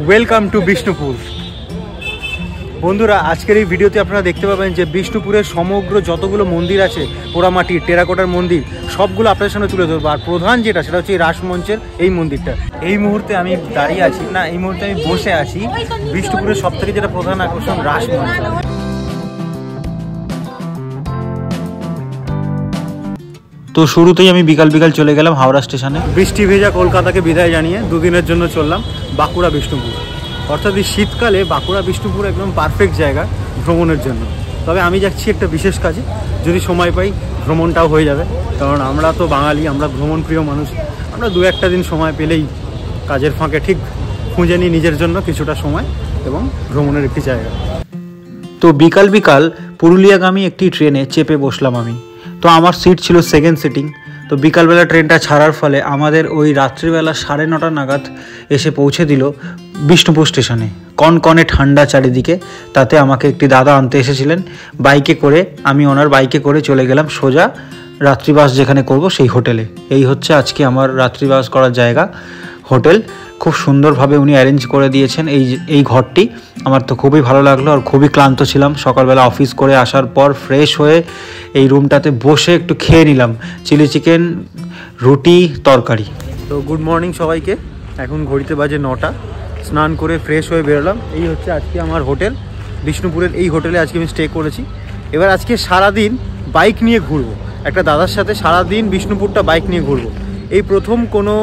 Welcome to Bishnupur. বন্ধুরা, আজকের এই ভিডিওতে আপনারা দেখতে পাবেন যে বিষ্ণুপুরের সমগ্র যতগুলো মন্দির আছে, পোড়ামাটির টেরাকোটার মন্দির, সবগুলো আপনাদের সামনে তুলে ধরবো। আর প্রধান যেটা, সেটা হচ্ছে এই রাসমঞ্চের এই মন্দিরটা। এই মুহূর্তে আমি দাঁড়িয়ে আছি না, এই মুহূর্তে আমি বসে আছি বিষ্ণুপুরের সব থেকে যেটা প্রধান আকর্ষণ, রাসমঞ্চ। তো শুরুতেই আমি বিকাল চলে গেলাম হাওড়া স্টেশনে। বৃষ্টি ভেজা কলকাতাকে বিদায় জানিয়ে দুদিনের জন্য চললাম বাঁকুড়া বিষ্ণুপুর। অর্থাৎ এই শীতকালে বাঁকুড়া বিষ্ণুপুর একদম পারফেক্ট জায়গা ভ্রমণের জন্য। তবে আমি যাচ্ছি একটা বিশেষ কাজে, যদি সময় পাই ভ্রমণটাও হয়ে যাবে, কারণ আমরা তো বাঙালি, আমরা ভ্রমণ প্রিয় মানুষ। আমরা দু একটা দিন সময় পেলেই কাজের ফাঁকে ঠিক খুঁজে নিই নিজের জন্য কিছুটা সময় এবং ভ্রমণের একটি জায়গা। তো বিকাল পুরুলিয়াগামী একটি ট্রেনে চেপে বসলাম আমি। তো আমার সিট ছিল সেকেন্ড সিটিং। তো বিকালবেলা ট্রেনটা ছাড়ার ফলে আমাদের ওই রাত্রিবেলা 9:30 নাগাদ এসে পৌঁছে দিল বিষ্ণুপুর স্টেশনে। কনকনে ঠান্ডা চারিদিকে, তাতে আমাকে একটি দাদা আনতে এসেছিলেন বাইকে করে। আমি ওনার বাইকে করে চলে গেলাম সোজা রাত্রিবাস যেখানে করব সেই হোটেলে। এই হচ্ছে আজকে আমার রাত্রিবাস করার জায়গা, হোটেল। খুব সুন্দরভাবে উনি অ্যারেঞ্জ করে দিয়েছেন এই ঘরটি। আমার তো খুবই ভালো লাগলো, আর খুবই ক্লান্ত ছিলাম সকালবেলা অফিস করে আসার পর। ফ্রেশ হয়ে এই রুমটাতে বসে একটু খেয়ে নিলাম চিলি চিকেন, রুটি, তরকারি। তো গুড মর্নিং সবাইকে। এখন ঘড়িতে বাজে 9টা। স্নান করে ফ্রেশ হয়ে বেরোলাম। এই হচ্ছে আজকে আমার হোটেল, বিষ্ণুপুরের এই হোটেলে আজকে আমি স্টে করেছি। এবার আজকে সারাদিন বাইক নিয়ে ঘুরবো, একটা দাদার সাথে সারাদিন বিষ্ণুপুরটা বাইক নিয়ে ঘুরবো। এই প্রথম কোনো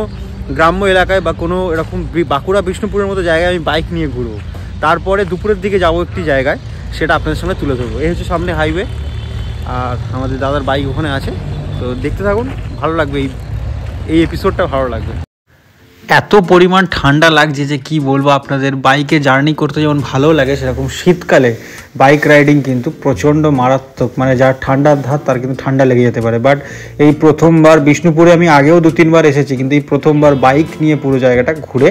গ্রাম্য এলাকায় বা কোনো এরকম বাঁকুড়া বিষ্ণুপুরের মতো জায়গায় আমি বাইক নিয়ে ঘুরবো। তারপরে দুপুরের দিকে যাবো একটি জায়গায়, সেটা আপনাদের সামনে তুলে ধরবো। এই হচ্ছে সামনে হাইওয়ে, আর আমাদের দাদার বাইক ওখানে আছে। তো দেখতে থাকুন, ভালো লাগবে, এই এপিসোডটা ভালো লাগবে। এত পরিমাণ ঠান্ডা লাগছে যে কি বলবো আপনাদের। বাইকে জার্নি করতে যেমন ভালো লাগে, সেরকম শীতকালে বাইক রাইডিং কিন্তু প্রচণ্ড মারাত্মক। মানে যার ঠান্ডার ধার তার কিন্তু ঠান্ডা লেগে যেতে পারে। বাট এই প্রথমবার বিষ্ণুপুরে, আমি আগেও 2-3 বার এসেছি, কিন্তু এই প্রথমবার বাইক নিয়ে পুরো জায়গাটা ঘুরে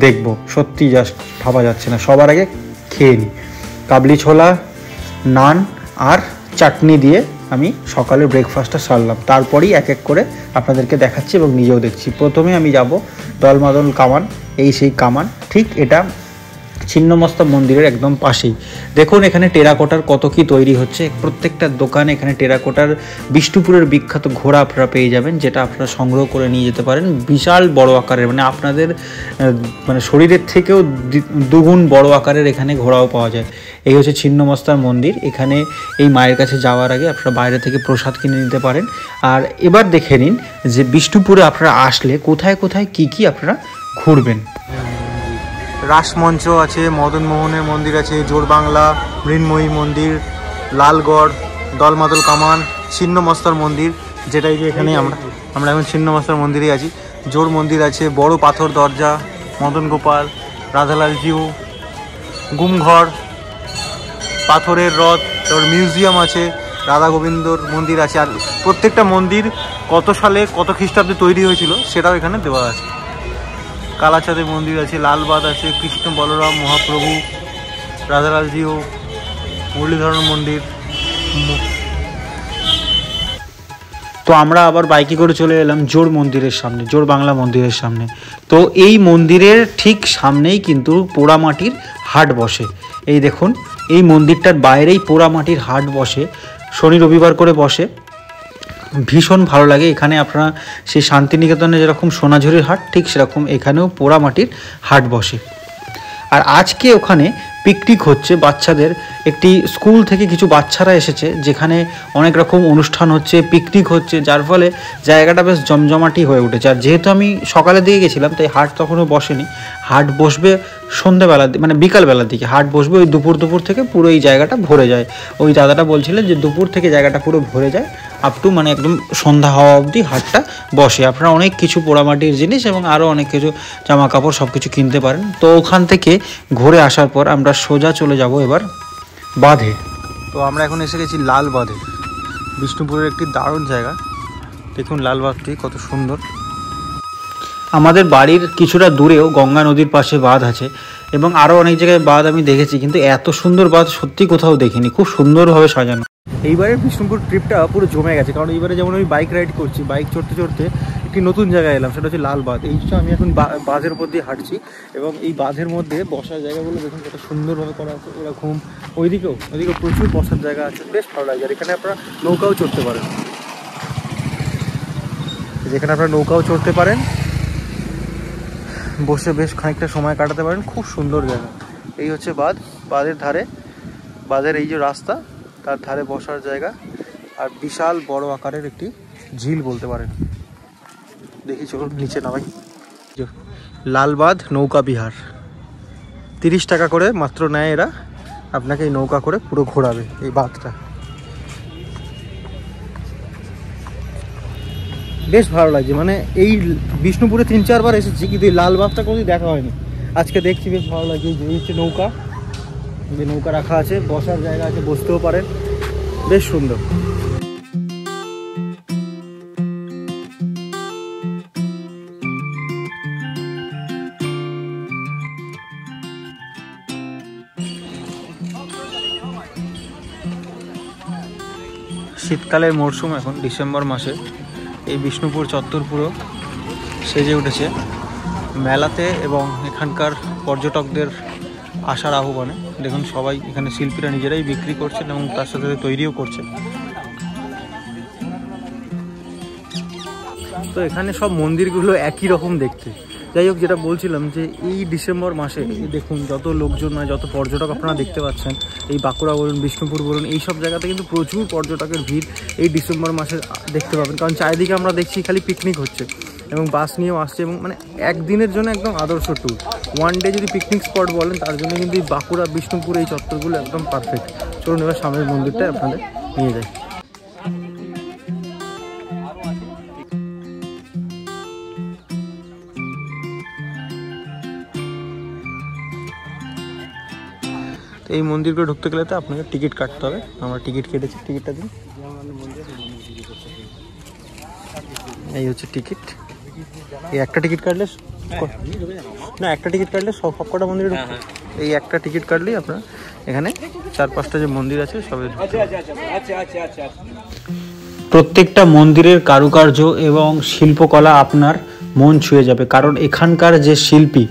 দেখব। সত্যি জাস্ট ভাবা যাচ্ছে না। সবার আগে খেয়ে নিই কাবলি ছোলা, নান আর চাটনি দিয়ে আমি সকালে ব্রেকফাস্টটা সারলাম। তারপরেই এক এক করে আপনাদেরকে দেখাচ্ছি এবং নিজেও দেখছি। প্রথমে আমি যাব দলমাদল কামান। এই সেই কামান, ঠিক এটা ছিন্নমস্তা মন্দিরের একদম পাশেই। দেখুন এখানে টেরাকোটার কত কি তৈরি হচ্ছে। প্রত্যেকটা দোকানে এখানে টেরাকোটার বিষ্ণুপুরের বিখ্যাত ঘোড়া আপনারা পেয়ে যাবেন, যেটা আপনারা সংগ্রহ করে নিয়ে যেতে পারেন। বিশাল বড় আকারের, মানে আপনাদের মানে শরীরের থেকেও দুগুণ বড় আকারের এখানে ঘোড়াও পাওয়া যায়। এই হচ্ছে ছিন্নমস্তার মন্দির। এখানে এই মায়ের কাছে যাওয়ার আগে আপনারা বাইরে থেকে প্রসাদ কিনে নিতে পারেন। আর এবার দেখে নিন যে বিষ্ণুপুরে আপনারা আসলে কোথায় কোথায় কি আপনারা ঘুরবেন। রাসমঞ্চ আছে, মদন মোহনের মন্দির আছে, জোরবাংলা, মৃন্ময়ী মন্দির, লালগড়, দলমাদল কামান, ছিন্নমস্তার মন্দির, যেটাই যে এখানে আমরা এখন ছিন্নমস্তার মন্দিরে আছি। জোর মন্দির আছে, বড় পাথর দরজা, মদন গোপাল, রাধালাল জিউ, গুমঘর, পাথরের রথ, তারপর মিউজিয়াম আছে, রাধা গোবিন্দর মন্দির আছে। আর প্রত্যেকটা মন্দির কত সালে কত খ্রিস্টাব্দে তৈরি হয়েছিল সেটাও এখানে দেওয়া আছে। কালাচাঁদের মন্দির আছে, লালবাদ আছে, কৃষ্ণ বলরাম মহাপ্রভু, রাধালাল জিউ, মুরলীধরন মন্দির। তো আমরা আবার বাইকে করে চলে এলাম জোর মন্দিরের সামনে, জোর বাংলা মন্দিরের সামনে। তো এই মন্দিরের ঠিক সামনেই কিন্তু পোড়ামাটির হাট বসে। এই দেখুন, এই মন্দিরটার বাইরেই পোড়ামাটির হাট বসে, শনি রবিবার করে বসে। ভীষণ ভালো লাগে এখানে। আপনারা সেই শান্তিনিকেতনে যেরকম সোনাঝুরির হাট, ঠিক সেরকম এখানেও পোড়ামাটির হাট বসে। আর আজকে ওখানে পিকনিক হচ্ছে বাচ্চাদের। একটি স্কুল থেকে কিছু বাচ্চারা এসেছে, যেখানে অনেক রকম অনুষ্ঠান হচ্ছে, পিকনিক হচ্ছে, যার ফলে জায়গাটা বেশ জমজমাটি হয়ে উঠেছে। আর যেহেতু আমি সকালের দিকে গেছিলাম, তাই হাট তখনও বসেনি। হাট বসবে সন্ধ্যেবেলার, মানে বিকালবেলার দিকে হাট বসবে। ওই দুপুর থেকে পুরো এই জায়গাটা ভরে যায়। ওই দাদাটা বলছিলেন যে দুপুর থেকে জায়গাটা পুরো ভরে যায়, আপ টু মানে একদম সন্ধ্যা হওয়া অবধি হাটটা বসে। আপনারা অনেক কিছু পোড়ামাটির জিনিস এবং আরও অনেক কিছু জামা কাপড় সব কিছু কিনতে পারেন। তো ওখান থেকে ঘুরে আসার পর আমরা সোজা চলে যাব এবার বাঁধে। তো আমরা এখন এসে গেছি লাল বাঁধে, বিষ্ণুপুরের একটি দারুণ জায়গা। দেখুন লাল বাঁধটি কত সুন্দর। আমাদের বাড়ির কিছুটা দূরেও গঙ্গা নদীর পাশে বাঁধ আছে এবং আরও অনেক জায়গায় বাঁধ আমি দেখেছি, কিন্তু এত সুন্দর বাঁধ সত্যি কোথাও দেখিনি। খুব সুন্দরভাবে সাজানো। এইবারের বিষ্ণুপুর ট্রিপটা পুরো জমে গেছে, কারণ এইবারে যেমন আমি বাইক রাইড করছি, বাইক চড়তে চড়তে একটি নতুন জায়গায় এলাম, সেটা হচ্ছে লালবাঁধ। এইটা আমি এখন বাঁধের উপর দিয়ে হাঁটছি, এবং এই বাঁধের মধ্যে বসার জায়গাগুলো দেখুন কত সুন্দরভাবে করা আছে। এরকম ওইদিকেও প্রচুর বসার জায়গা আছে, বেশ ভালো লাগে। আর এখানে আপনারা নৌকাও চড়তে পারেন, বসে বেশ খানিকটা সময় কাটাতে পারেন, খুব সুন্দর জায়গা। এই হচ্ছে বাঁধের ধারে, বাঁধের এই যে রাস্তা, তার ধারে বসার জায়গা, আর বিশাল বড় আকারের একটি ঝিল বলতে পারেন। দেখি চলুন নিচে নামাই। লালবাঁধ নৌকা বিহার, 30 টাকা করে মাত্র নেয় এরা, আপনাকে এই নৌকা করে পুরো ঘোরাবে এই বাঁধটা। বেশ ভালো লাগছে, মানে এই বিষ্ণুপুরে 3-4 বার এসেছি, কিন্তু এই লালবাঁধটা কোনোদিন দেখা হয়নি, আজকে দেখছি, বেশ ভালো লাগছে। এই হচ্ছে নৌকা, যে নৌকা রাখা আছে, বসার জায়গা আছে, বসতেও পারেন, বেশ সুন্দর। শীতকালের মরশুম, এখন ডিসেম্বর মাসে এই বিষ্ণুপুর চত্বর পুরো সেজে উঠেছে মেলাতে এবং এখানকার পর্যটকদের আসার আহ্বানে। দেখুন সবাই এখানে শিল্পীরা নিজেরাই বিক্রি করছেন এবং তার সাথে তৈরিও করছেন। তো এখানে সব মন্দিরগুলো একই রকম দেখতে। যাই হোক, যেটা বলছিলাম যে এই ডিসেম্বর মাসে দেখুন যত লোকজন নয়, যত পর্যটক আপনারা দেখতে পাচ্ছেন, এই বাঁকুড়া বলুন, বিষ্ণুপুর বলুন, এই সব জায়গাতে কিন্তু প্রচুর পর্যটকের ভিড় এই ডিসেম্বর মাসে দেখতে পাবেন। কারণ চারিদিকে আমরা দেখছি খালি পিকনিক হচ্ছে, এবং বাস নিয়েও আসছে, এবং মানে একদিনের জন্য একদম আদর্শ ট্যুর। ওয়ান ডে যদি পিকনিক স্পট বলেন, তার জন্য কিন্তু এই বাঁকুড়া বিষ্ণুপুর এই চত্বরগুলো একদম পারফেক্ট। চলুন এবার সামনের মন্দিরটা আপনাদের নিয়ে যায়। এই মন্দিরগুলো ঢুকতে গেলে তো আপনাকে টিকিট কাটতে হবে, আমরা টিকিট কেটেছি, টিকিটটা দিন। এই হচ্ছে টিকিট, এই একটা টিকিট কাটলে না, একটা টিকিট কাটলে সবকটা মন্দিরে ঢুকতে, এই একটা টিকিট কাটলেই আপনার এখানে 4-5টা যে মন্দির আছে সবে। প্রত্যেকটা মন্দিরের কারুকার্য এবং শিল্পকলা আপনার মন ছুঁয়ে যাবে, কারণ এখানকার যে শিল্পী,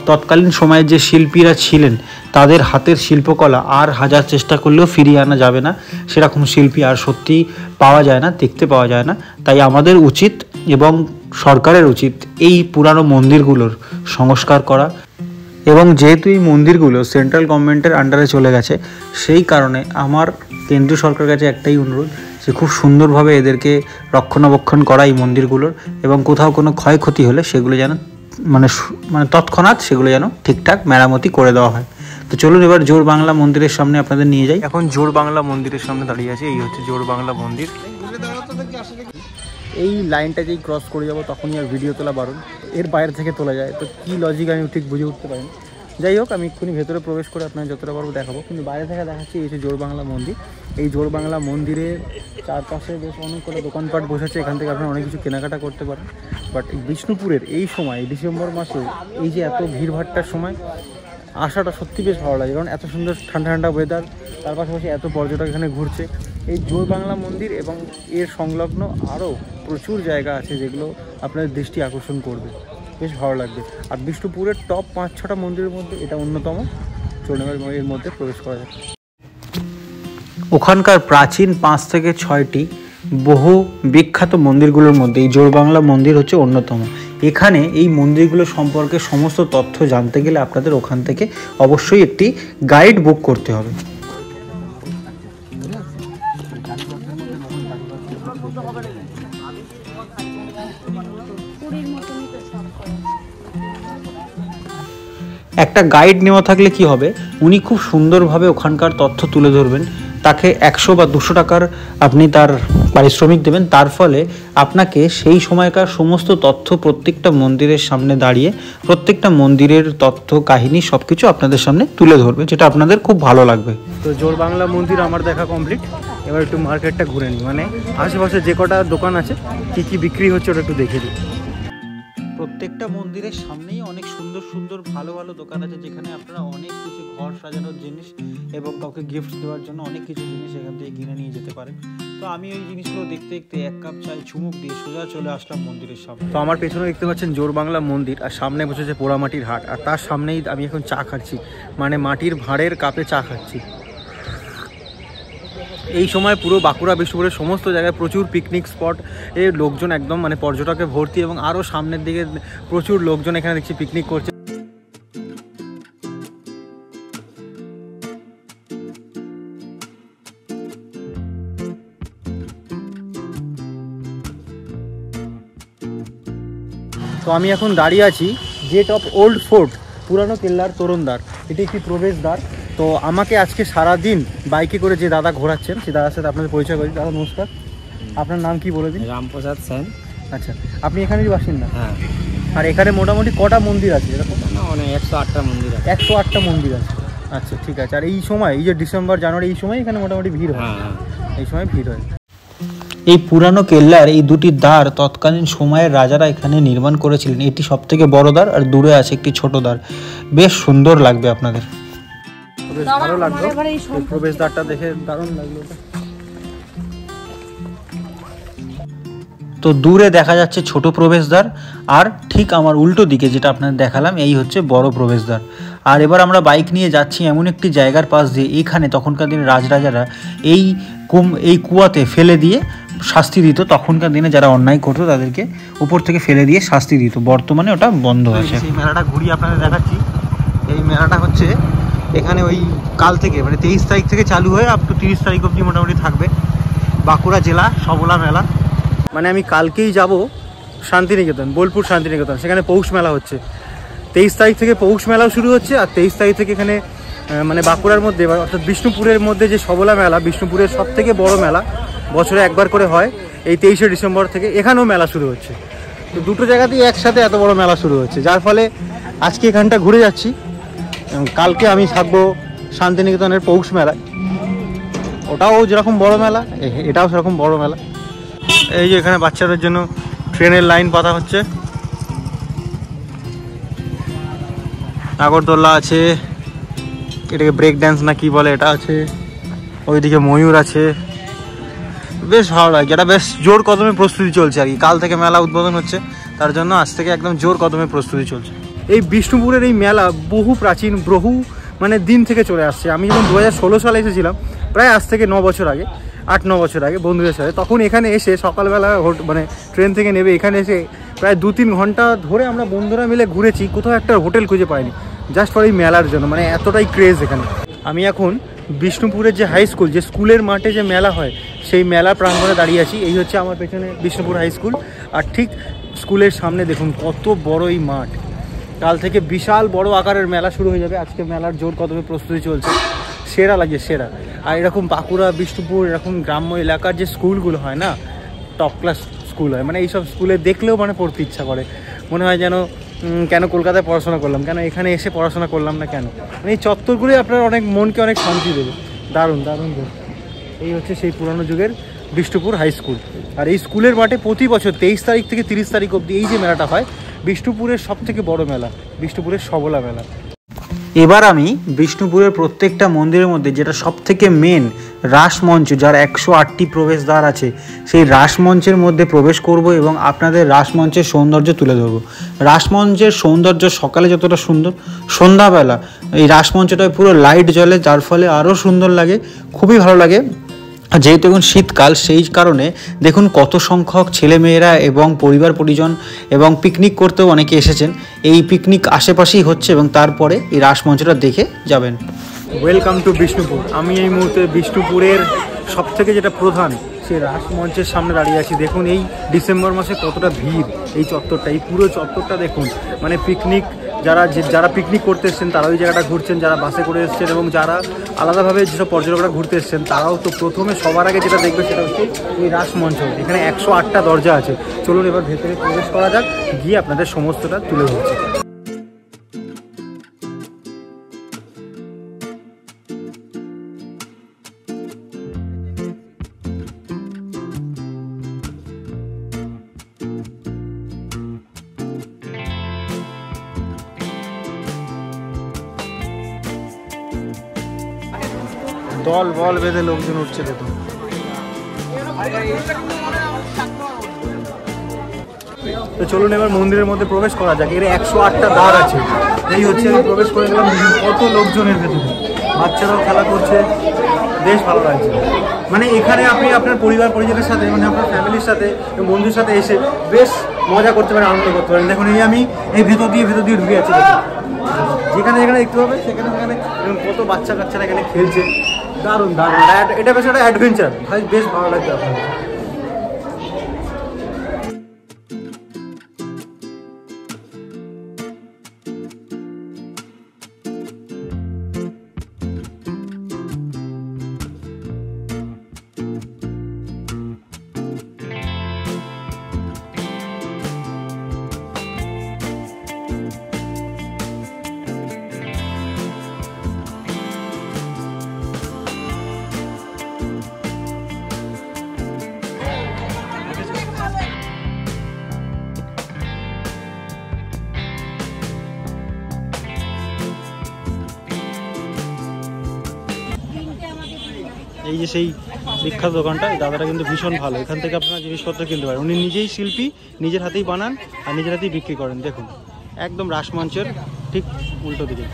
তৎকালীন সময়ে যে শিল্পীরা ছিলেন, তাদের হাতের শিল্পকলা আর হাজার চেষ্টা করলেও ফিরিয়ে আনা যাবে না। সেরকম শিল্পী আর সত্যি পাওয়া যায় না, দেখতে পাওয়া যায় না। তাই আমাদের উচিত এবং সরকারের উচিত এই পুরানো মন্দিরগুলোর সংস্কার করা। এবং যেহেতু এই মন্দিরগুলো সেন্ট্রাল গভর্নমেন্টের আন্ডারে চলে গেছে, সেই কারণে আমার কেন্দ্রীয় সরকারের কাছে একটাই অনুরোধ যে খুব সুন্দরভাবে এদেরকে রক্ষণাবেক্ষণ করা এই মন্দিরগুলোর, এবং কোথাও কোনো ক্ষয়ক্ষতি হলে সেগুলো যেন মানে তৎক্ষণাৎ সেগুলো যেন ঠিকঠাক মেরামতি করে দেওয়া হয়। তো চলুন এবার জোর বাংলা মন্দিরের সামনে আপনাদের নিয়ে যাই। এখন জোর বাংলা মন্দিরের সামনে দাঁড়িয়ে আছে, এই হচ্ছে জোর বাংলা মন্দির। এই লাইনটা যেই ক্রস করে যাবো তখনই আর ভিডিও তোলা বারণ, এর বাইরে থেকে তোলা যায়, তো কী লজিক আমি ঠিক বুঝে উঠতে পারি। যাই হোক, আমি এক্ষুনি ভেতরে প্রবেশ করে আপনার যতটা পারবো দেখাবো, কিন্তু বাইরে থেকে দেখাচ্ছি এই যে জোর বাংলা মন্দির। এই জোর বাংলা মন্দিরের চারপাশে বেশ অনেক করে দোকানপাট বসেছে, এখান থেকে আপনারা অনেক কিছু কেনাকাটা করতে পারেন। বাট এই বিষ্ণুপুরের এই সময়, ডিসেম্বর মাসে এই যে এত ভিড়ভাট্টার সময় আসাটা সত্যি বেশ ভালো লাগে, কারণ এত সুন্দর ঠান্ডা ঠান্ডা ওয়েদার, তার পাশাপাশি এত পর্যটক এখানে ঘুরছে। এই জোর বাংলা মন্দির এবং এর সংলগ্ন আরও প্রচুর জায়গা আছে যেগুলো আপনাদের দৃষ্টি আকর্ষণ করবে, বেশ ভালো লাগবে। আর বিষ্ণুপুরের টপ 5-6টা মন্দিরের মধ্যে এটা অন্যতম। চলুন এর মধ্যে প্রবেশ করা যায়। ওখানকার প্রাচীন 5 থেকে 6টি বহু বিখ্যাত মন্দিরগুলোর মধ্যে এই জোর বাংলা মন্দির হচ্ছে অন্যতম। এখানে এই মন্দিরগুলো সম্পর্কে সমস্ত তথ্য জানতে গেলে আপনাদের ওখান থেকে অবশ্যই একটি গাইড বুক করতে হবে। একটা গাইড নেওয়া থাকলে কি হবে, উনি খুব সুন্দরভাবে ওখানকার তথ্য তুলে ধরবেন। তাকে 100 বা 200 টাকার আপনি তার পারিশ্রমিক দেবেন, তার ফলে আপনাকে সেই সময়কার সমস্ত তথ্য প্রত্যেকটা মন্দিরের সামনে দাঁড়িয়ে প্রত্যেকটা মন্দিরের তথ্য কাহিনী সব কিছু আপনাদের সামনে তুলে ধরবে, যেটা আপনাদের খুব ভালো লাগবে। তো জোর বাংলা মন্দির আমার দেখা কমপ্লিট, এবার একটু মার্কেটটা ঘুরে নিই, মানে আশেপাশে যে কটা দোকান আছে কী কী বিক্রি হচ্ছে ওটা একটু দেখে দিই। প্রত্যেকটা মন্দিরের সামনেই অনেক সুন্দর সুন্দর ভালো ভালো দোকান আছে, যেখানে আপনারা অনেক কিছু ঘর সাজানোর জিনিস এবং কাউকে গিফট দেওয়ার জন্য অনেক কিছু জিনিস এখান থেকে কিনে নিয়ে যেতে পারেন। তো আমি ওই জিনিসগুলো দেখতে দেখতে এক কাপ চাই চুমুক দিয়ে সোজা চলে আসলাম মন্দিরের সামনে। তো আমার পেছনে দেখতে পাচ্ছেন জোরবাংলা মন্দির, আর সামনে বসেছে পোড়ামাটির হাট, আর তার সামনেই আমি এখন চা খাচ্ছি, মানে মাটির ভাঁড়ের কাপে চা খাচ্ছি। এই সময় পুরো বাঁকুড়া বিষ্ণুপুরের সমস্ত জায়গায় প্রচুর পিকনিক স্পট এর লোকজন একদম মানে পর্যটকে ভর্তি, এবং আরও সামনের দিকে প্রচুর লোকজন এখানে দেখছি পিকনিক করছে। তো আমি এখন দাঁড়িয়ে আছি গেট অফ ওল্ড ফোর্ট, পুরানো কেল্লার তোরণদ্বার। এটি একটি প্রবেশদ্বার। তো আমাকে আজকে সারাদিন বাইকে করে যে দাদা ঘোরাচ্ছেন, সেই দাদার সাথে আপনাদের পরিচয় করি। দাদা নমস্কার, আপনার নাম কি বলে দিন? রামপ্রসাদ সেন। আচ্ছা, আপনি এখানেরই বাসিন্দা? হ্যাঁ। আর এখানে মোটামুটি কটা মন্দির আছে এরকম? অনেক 108টা মন্দির আছে। 108টা মন্দির আছে। আচ্ছা ঠিক আছে। আর এই সময়, এই যে ডিসেম্বর জানুয়ারি, এই সময় এখানে মোটামুটি ভিড় হয়? হ্যাঁ, এই সময় ভিড় হয়। এই পুরানো কেল্লার এই দুটি দ্বার তৎকালীন সময়ের রাজারা এখানে নির্মাণ করেছিলেন। এটি সব থেকে বড় দ্বার, আর দূরে আছে একটি ছোট দ্বার। বেশ সুন্দর লাগবে আপনাদের, বেশ ভালো লাগলো। প্রবেশদ্বারটা দেখে দারুণ লাগলো। তো দূরে দেখা যাচ্ছে ছোট প্রবেশদ্বার, আর ঠিক আমার উল্টো দিকে যেটা আপনাদের দেখালাম এই হচ্ছে বড় প্রবেশদ্বার। আর এবার আমরা বাইক নিয়ে যাচ্ছি এমন একটি জায়গার পাশ দিয়ে, এখানে তখনকার দিনে রাজরাজারা এই কুয়াতে ফেলে দিয়ে শাস্তি দিত। তখনকার দিনে যারা অন্যায় করতো তাদেরকে উপর থেকে ফেলে দিয়ে শাস্তি দিত। বর্তমানে ওটা বন্ধ আছে। এই মেলাটা ঘুরিয়ে আপনাদের দেখাচ্ছি। এই মেলাটা হচ্ছে এখানে ওই কাল থেকে, মানে 23 তারিখ থেকে চালু হয়ে আপ টু 30 তারিখ অবধি মোটামুটি থাকবে। বাঁকুড়া জেলা সবলা মেলা। মানে আমি কালকেই যাব শান্তিনিকেতন, বোলপুর শান্তিনিকেতন, সেখানে পৌষ মেলা হচ্ছে। 23 তারিখ থেকে পৌষ মেলাও শুরু হচ্ছে, আর 23 তারিখ থেকে এখানে মানে বাঁকুড়ার মধ্যে অর্থাৎ বিষ্ণুপুরের মধ্যে যে সবলা মেলা, বিষ্ণুপুরের সব থেকে বড় মেলা, বছরে একবার করে হয়। এই 23শে ডিসেম্বর থেকে এখানেও মেলা শুরু হচ্ছে। তো দুটো জায়গাতেই একসাথে এত বড় মেলা শুরু হচ্ছে, যার ফলে আজকে এখানটা ঘুরে যাচ্ছি। কালকে আমি থাকবো শান্তিনিকেতনের পৌষ মেলায়, ওটাও যেরকম বড় মেলা, এটাও সেরকম বড় মেলা। এই যে এখানে বাচ্চাদের জন্য ট্রেনের লাইন পাতা হচ্ছে, নাগরদোল্লা আছে, এটাকে ব্রেক ড্যান্স না কি বলে এটা আছে, ওইদিকে ময়ূর আছে। বেশ ভালো লাগে, এটা বেশ জোর কদমে প্রস্তুতি চলছে আর কি। কাল থেকে মেলা উদ্বোধন হচ্ছে, তার জন্য আজ থেকে একদম জোর কদমে প্রস্তুতি চলছে। এই বিষ্ণুপুরের এই মেলা বহু প্রাচীন, মানে দিন থেকে চলে আসছে। আমি যখন 2016 সালে এসেছিলাম, প্রায় আজ থেকে 9 বছর আগে, 8-9 বছর আগে বন্ধুদের সাথে, তখন এখানে এসে সকালবেলা মানে ট্রেন থেকে নেবে এখানে এসে প্রায় 2-3 ঘন্টা ধরে আমরা বন্ধুরা মিলে ঘুরেছি, কোথাও একটা হোটেল খুঁজে পাইনি, জাস্ট ফর এই মেলার জন্য। মানে এতটাই ক্রেজ এখানে। আমি এখন বিষ্ণুপুরের যে হাই স্কুল, যে স্কুলের মাঠে যে মেলা হয়, সেই মেলা প্রাঙ্গণে দাঁড়িয়ে আছি। এই হচ্ছে আমার পেছনে বিষ্ণুপুর হাই স্কুল, আর ঠিক স্কুলের সামনে দেখুন কত বড় এই মাঠ। কাল থেকে বিশাল বড় আকারের মেলা শুরু হয়ে যাবে। আজকে মেলার জোর কদমে প্রস্তুতি চলছে, সেরা লাগে সেরা। আর এরকম বাঁকুড়া, বিষ্ণুপুর, এরকম গ্রাম্য এলাকার যে স্কুলগুলো হয় না, টপ ক্লাস স্কুল হয়। মানে এইসব স্কুলে দেখলেও মানে পড়তে ইচ্ছা করে, মনে হয় যেন কেন কলকাতায় পড়াশোনা করলাম, কেন এখানে এসে পড়াশোনা করলাম না কেন। মানে এই চত্বরগুলোই আপনার অনেক মনকে অনেক শান্তি দেবে। দারুণ দারুণ। এই হচ্ছে সেই পুরানো যুগের বিষ্ণুপুর হাই স্কুল। আর এই স্কুলের মাঠে প্রতি বছর 23 তারিখ থেকে 30 তারিখ অবধি এই যে মেলাটা হয়, বিষ্ণুপুরের সব থেকে বড় মেলা, বিষ্ণুপুরের সবলা মেলা। এবার আমি বিষ্ণুপুরের প্রত্যেকটা মন্দিরের মধ্যে যেটা সব থেকে মেন রাসমঞ্চ, যার 108টি প্রবেশদ্বার আছে, সেই রাসমঞ্চের মধ্যে প্রবেশ করব এবং আপনাদের রাসমঞ্চের সৌন্দর্য তুলে ধরবো। রাসমঞ্চের সৌন্দর্য সকালে যতটা সুন্দর, সন্ধ্যাবেলা এই রাসমঞ্চটায় পুরো লাইট জ্বলে, যার ফলে আরও সুন্দর লাগে, খুবই ভালো লাগে। যেহেতু এখন শীতকাল, সেই কারণে দেখুন কত সংখ্যক ছেলেমেয়েরা এবং পরিবার পরিজন এবং পিকনিক করতেও অনেকে এসেছেন। এই পিকনিক আশেপাশেই হচ্ছে এবং তারপরে এই রাসমঞ্চটা দেখে যাবেন। Welcome to Bishnupur. আমি এই মুহূর্তে বিষ্ণুপুরের সবথেকে যেটা প্রধান সেই রাসমঞ্চের সামনে দাঁড়িয়ে আছি। দেখুন এই ডিসেম্বর মাসে কতটা ভিড় এই চত্বরটা, এই পুরো চত্বরটা দেখুন। মানে পিকনিক যারা পিকনিক করতে এসছেন তারা ওই জায়গাটা ঘুরছেন, যারা বাসে করে এসছেন এবং যারা আলাদাভাবে যেসব পর্যটকরা ঘুরতে এসছেন তারাও তো প্রথমে সবার আগে যেটা দেখবে সেটা হচ্ছে এই রাসমঞ্চ। এখানে 108টা দরজা আছে। চলুন এবার ভেতরে প্রবেশ করা যাক, গিয়ে আপনাদের সমস্তটা তুলে ধরছি। দল বল বেঁধে লোকজন উঠছে দেখুন। তো চলুন এবার মন্দিরের মধ্যে প্রবেশ করা যাক। এর 108টা দ্বার আছে। এই হচ্ছে আমি প্রবেশ করে গেলাম, কত লোকজনের ভেতরে, বাচ্চারাও খেলা করছে, বেশ ভালো লাগছে। মানে এখানে আপনি আপনার পরিবার পরিজনের সাথে, মানে আপনার ফ্যামিলির সাথে এবং বন্ধুর সাথে এসে বেশ মজা করতে পারেন, আনন্দ করতে পারেন। দেখুন এই আমি এই ভেতর দিয়ে ঢুকে আছি, যেখানে যেখানে দেখতে পাবে সেখানে সেখানে কত বাচ্চা কাচ্চারা এখানে খেলছে, দারুণ দারুণ। এটা বেশ একটা অ্যাডভেঞ্চার, ভাই বেশ ভালো লাগছে আপনার। এই যে সেই বিখ্যাত দোকানটা, এই দাদাটা কিন্তু ভীষণ ভালো। এখান থেকে আপনারা জিনিসপত্র কিনতে পারেন। উনি নিজেই শিল্পী, নিজের হাতেই বানান আর নিজের হাতেই বিক্রি করেন। দেখুন একদম রাসমঞ্চের ঠিক উল্টো দিকে।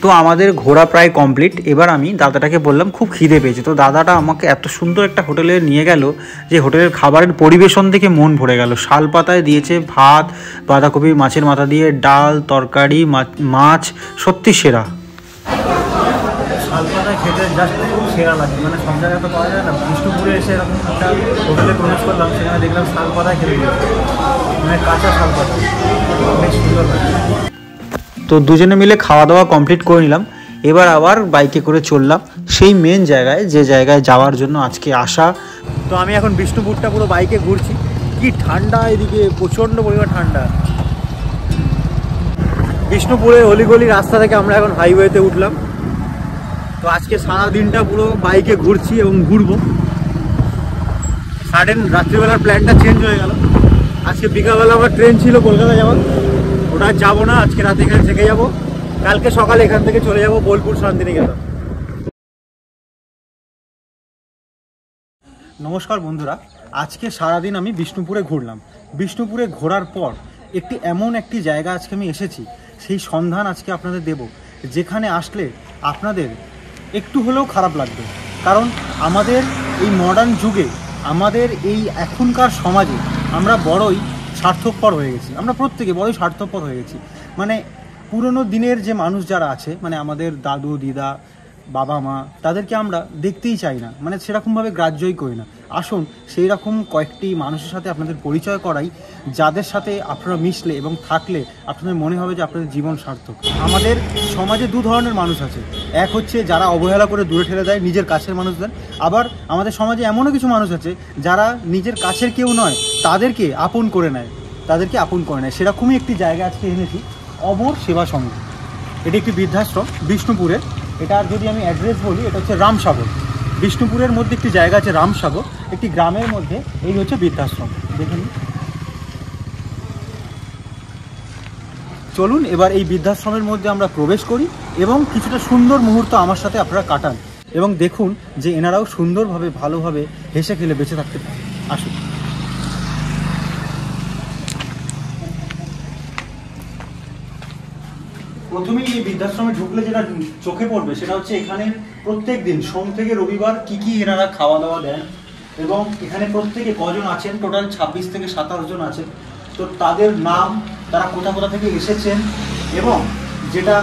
তো আমাদের ঘোরা প্রায় কমপ্লিট। এবার আমি দাদাটাকে বললাম খুব খিদে পেয়েছে। তো দাদাটা আমাকে এত সুন্দর একটা হোটেলে নিয়ে গেল যে হোটেলের খাবারের পরিবেশন থেকে মন ভরে গেল। শাল পাতায় দিয়েছে ভাত, বাঁধাকপি, মাছের মাথা দিয়ে ডাল, তরকারি, মাছ, সত্যি সেরা। শাল পাতায় খেতে জাস্ট খুব সেরা লাগে, মানে সব জায়গায় তো পাওয়া যায় না। বিষ্ণুপুরে এসে এরকম একটা হোটেলে প্রবেশ করলাম, সেখানে দেখলাম শাল পাতায় খেতে, মানে কাঁচা শাল পাতা, বেশ সুন্দর লাগে। তো দুজনে মিলে খাওয়া দাওয়া কমপ্লিট করে নিলাম। এবার আবার বাইকে করে চললাম সেই মেন জায়গায়, যে জায়গায় যাওয়ার জন্য আজকে আসা। তো আমি এখন বিষ্ণুপুরটা পুরো বাইকে ঘুরছি। কি ঠান্ডা এদিকে, প্রচণ্ড পরিমাণ ঠান্ডা। বিষ্ণুপুরের অলিগলি রাস্তা থেকে আমরা এখন হাইওয়েতে উঠলাম। তো আজকে সারা দিনটা পুরো বাইকে ঘুরছি এবং ঘুরবো। সাডেন রাত্রিবেলার প্ল্যানটা চেঞ্জ হয়ে গেল। আজকে বিকালবেলা আমার ট্রেন ছিল কলকাতা যাওয়ার, ওটা যাবো না, আজকে রাতে এখানে থেকে যাবো। কালকে সকালে এখান থেকে চলে যাবো বোলপুর শান্তিনিকেতন। নমস্কার বন্ধুরা, আজকে সারাদিন আমি বিষ্ণুপুরে ঘুরলাম। বিষ্ণুপুরে ঘোরার পর এমন একটি জায়গা আজকে আমি এসেছি, সেই সন্ধান আজকে আপনাদের দেব, যেখানে আসলে আপনাদের একটু হলেও খারাপ লাগবে। কারণ আমাদের এই মডার্ন যুগে, আমাদের এই এখনকার সমাজে আমরা বড়ই স্বার্থপর হয়ে গেছি। আমরা প্রত্যেকে বড়ই স্বার্থপর হয়ে গেছি। মানে পুরনো দিনের যে মানুষ যারা আছে, মানে আমাদের দাদু দিদা বাবা মা, তাদেরকে আমরা দেখতেই চাই না, মানে সেরকমভাবে গ্রাহ্যই করি না। আসুন সেই রকম কয়েকটি মানুষের সাথে আপনাদের পরিচয় করাই, যাদের সাথে আপনারা মিশলে এবং থাকলে আপনাদের মনে হবে যে আপনাদের জীবন সার্থক। আমাদের সমাজে দু ধরনের মানুষ আছে। এক হচ্ছে যারা অবহেলা করে দূরে ঠেলে দেয় নিজের কাছের মানুষদের। আবার আমাদের সমাজে এমনও কিছু মানুষ আছে যারা নিজের কাছের কেউ নয়, তাদেরকে আপন করে নেয়, সেরকমই একটি জায়গা আজকে এনেছি, অমর সেবা সংঘ। এটি একটি বৃদ্ধাশ্রম বিষ্ণুপুরের। এটার যদি আমি অ্যাড্রেস বলি, এটা হচ্ছে রামসাগর। বিষ্ণুপুরের মধ্যে একটি জায়গা আছে রামসাগর, একটি গ্রামের মধ্যে। এই হচ্ছে বৃদ্ধাশ্রম, দেখুন। চলুন এবার এই বৃদ্ধাশ্রমের মধ্যে আমরা প্রবেশ করি এবং কিছুটা সুন্দর মুহূর্ত আমার সাথে আপনারা কাটান এবং দেখুন যে এনারাও সুন্দরভাবে ভালোভাবে হেসে খেলে বেঁচে থাকতে পারে। আসুন। প্রথমেই এই বৃদ্ধাশ্রমে ঢুকলে যেটা চোখে পড়বে সেটা হচ্ছে এখানে প্রত্যেক দিন সোম থেকে রবিবার কি এনারা খাওয়া দাওয়া দেন এবং এখানে প্রত্যেকে কজন আছেন, টোটাল 26 থেকে 27 জন আছেন। তো তাদের নাম, তারা কোথা থেকে এসেছেন এবং যেটা